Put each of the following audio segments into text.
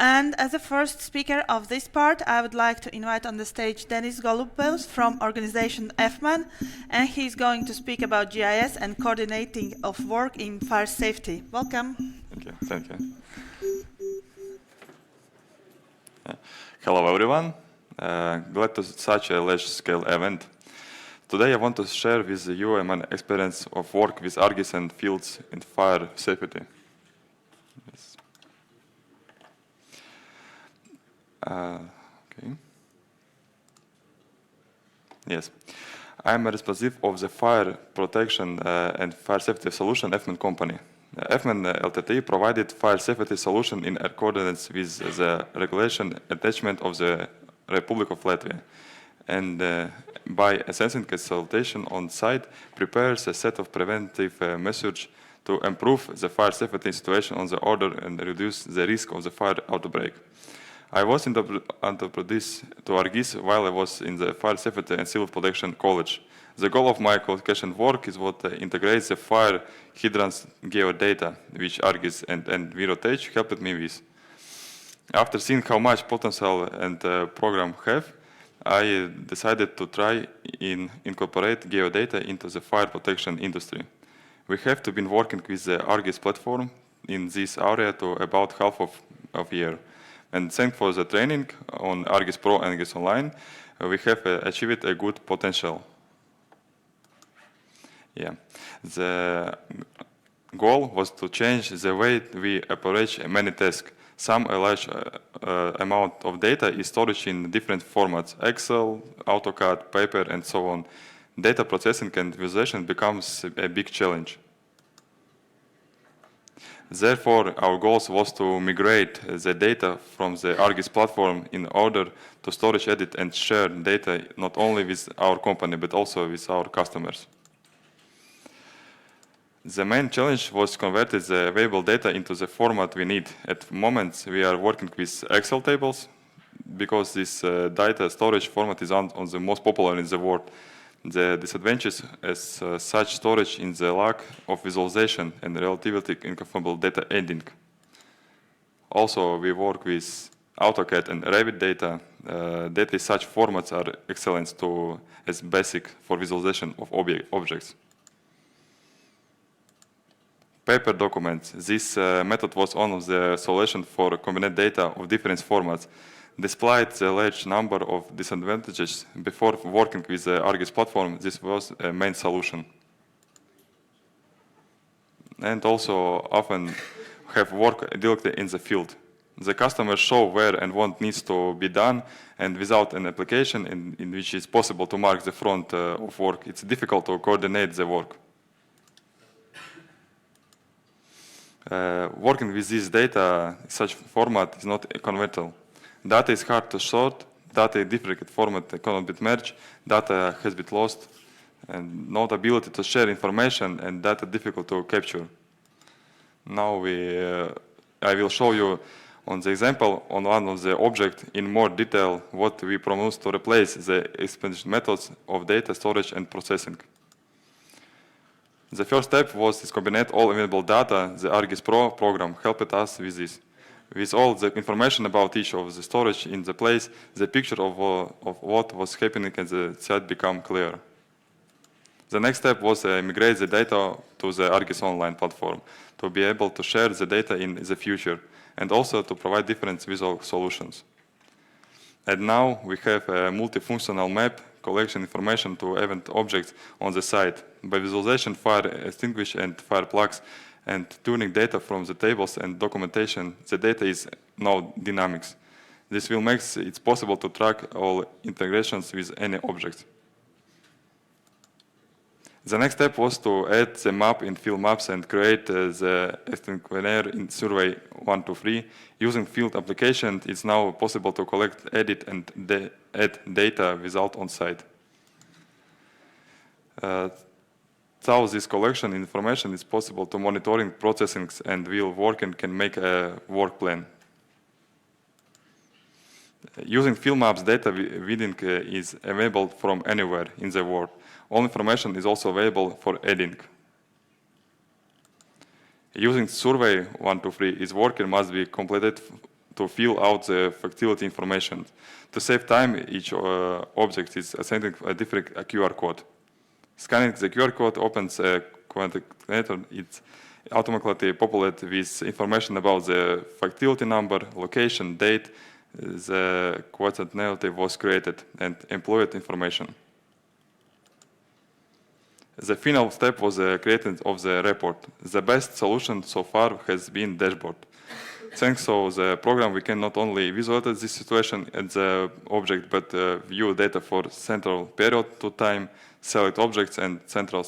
And as the first speaker of this part, I would like to invite on the stage Deniss Golubevs from organization FMAN, and he's going to speak about GIS and coordinating of work in fire safety. Welcome. Thank you. Hello everyone, glad to such a large-scale event. Today I want to share with you my experience of work with ArcGIS and fields in fire safety. Yes. Okay. Yes, I'm responsible of the fire protection and fire safety solution FMAN company. FMAN Ltd provided fire safety solution in accordance with the regulation attachment of the Republic of Latvia, and by assessing consultation on site, prepares a set of preventive measures to improve the fire safety situation on the order and reduce the risk of the fire outbreak. I was introduced to ArcGIS while I was in the Fire Safety and Civil Protection College. The goal of my qualification work is what integrates the fire hydrants geodata, which ArcGIS and Virotech helped me with. After seeing how much potential and program have, I decided to try incorporate geodata into the fire protection industry. We have been working with the ArcGIS platform in this area to about half of a year. And thanks for the training on ArcGIS Pro and ArcGIS Online, we have achieved a good potential. Yeah. The goal was to change the way we approach many tasks. Some a large amount of data is stored in different formats: Excel, AutoCAD, paper, and so on. Data processing and visualization becomes a big challenge. Therefore, our goal was to migrate the data from the ArcGIS platform in order to storage, edit, and share data not only with our company, but also with our customers. The main challenge was converting the available data into the format we need. At the moment, we are working with Excel tables, because this data storage format is on the most popular in the world. The disadvantages as such storage in the lack of visualization and relatively inconformable data ending. Also, we work with AutoCAD and Revit data. Data in such formats are excellent as basic for visualization of objects. Paper documents. This method was one of the solutions for combined data of different formats. Despite the large number of disadvantages before working with the ArcGIS platform, this was a main solution. And also often have work directly in the field. The customers show where and what needs to be done, and without an application in which it's possible to mark the front of work, it's difficult to coordinate the work. Working with this data in such format is not conventional. Data is hard to sort, data in different format cannot be merged, data has been lost, and no ability to share information, and data difficult to capture. Now I will show you on the example on one of the objects in more detail what we propose to replace the expensive methods of data storage and processing. The first step was to combine all available data. The ArcGIS Pro program helped us with this. With all the information about each of the storage in the place, the picture of what was happening at the site became clear. The next step was to migrate the data to the ArcGIS Online platform to be able to share the data in the future and also to provide different visual solutions. And now we have a multifunctional map collection information to event objects on the site. By visualization, fire extinguish and fire plugs, and tuning data from the tables and documentation, the data is now dynamics. This will make it possible to track all integrations with any object. The next step was to add the map in field maps and create the questionnaire in Survey 1 to 3. Using field application, it's now possible to collect, edit, and add data without on-site. So this collection information is possible to monitoring processing and will work and can make a work plan. Using field maps, data reading is available from anywhere in the world. All information is also available for editing. Using Survey 1 to 3 is working must be completed to fill out the facility information. To save time, each object is sending a different QR code. Scanning the QR code opens a coordinator. It automatically populates with information about the facility number, location, date, the coordinator was created, and employee information. The final step was the creation of the report. The best solution so far has been dashboard. Thanks to the program, we can not only visualize this situation at the object, but view data for central period to time, select objects, and central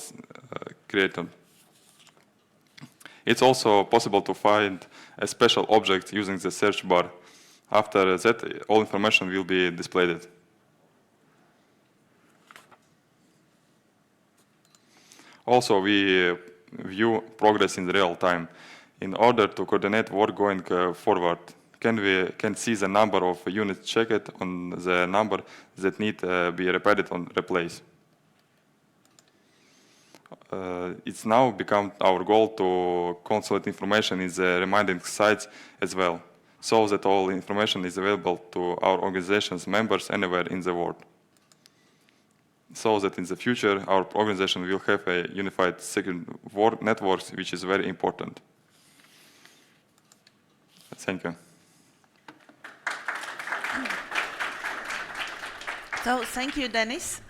creator. It's also possible to find a special object using the search bar. After that, all information will be displayed. Also, we view progress in real time. In order to coordinate work going forward, we can see the number of units checked on the number that need to be repaired or replaced. It's now become our goal to consolidate information in the reminding sites as well, so that all information is available to our organization's members anywhere in the world. So that in the future, our organization will have a unified secure networks, which is very important. Thank you. So thank you, Deniss.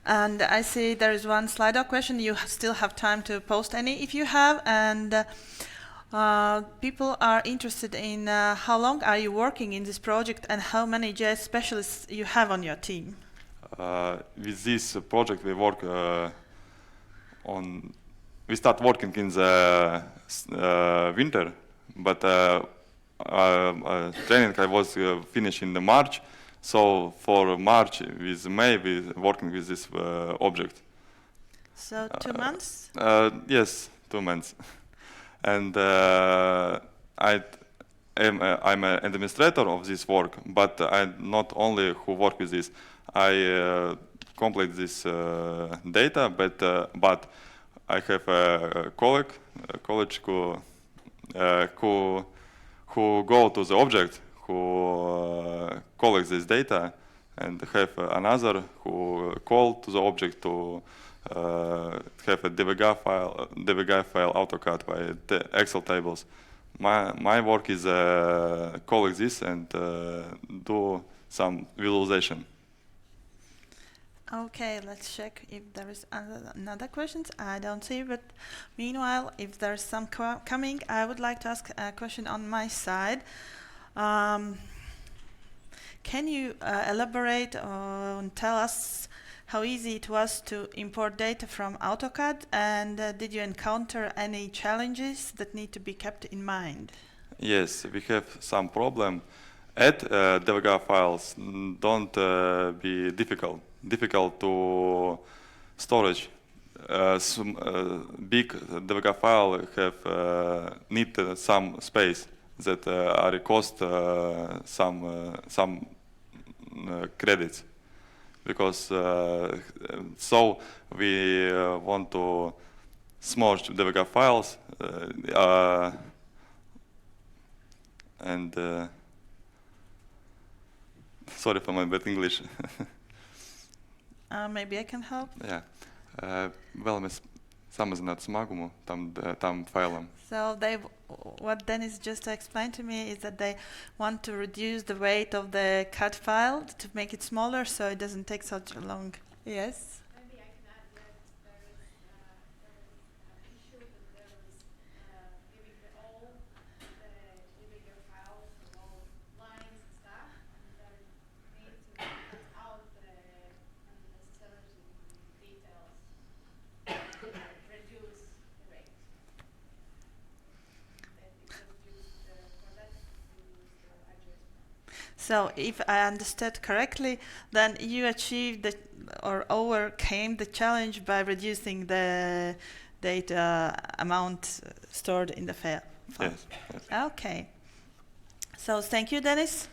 And I see there is one Slido question. You still have time to post any if you have. And people are interested in how long are you working in this project and how many GIS specialists you have on your team? With this project, we work we start working in the winter, but training I was finished in the March. So for March with May, we working with this object. So 2 months? Yes, 2 months. And I'm an administrator of this work, but I not only who work with this. I complete this data, but I have a colleague who go to the object, who collects this data, and have another who call to the object to have a DVG file, AutoCAD by the Excel tables. My work is collect this and do some visualization. Okay, let's check if there is another questions. I don't see, but meanwhile, if there's some coming, I would like to ask a question on my side. Can you elaborate and tell us how easy it was to import data from AutoCAD, and did you encounter any challenges that need to be kept in mind? Yes, we have some problem. Add DVG files don't be difficult to storage. Big DVG file have need some space that are cost some credits, because so we want to small DVG files and sorry for my bad English. Maybe I can help. Jā. Vēlamies samazināt smagumu tam failam. So what Deniss just explained to me is that they want to reduce the weight of the CAD file to make it smaller so it doesn't take such a long. Yes? Maybe I can add that there is an issue that there is giving all the bigger files, all lines and stuff, and there need to cut out the unnecessary details to reduce the weight. For that, we use the ArcGIS. So if I understood correctly, then you achieved or overcame the challenge by reducing the data amount stored in the file. Yes. Okay. So thank you, Deniss.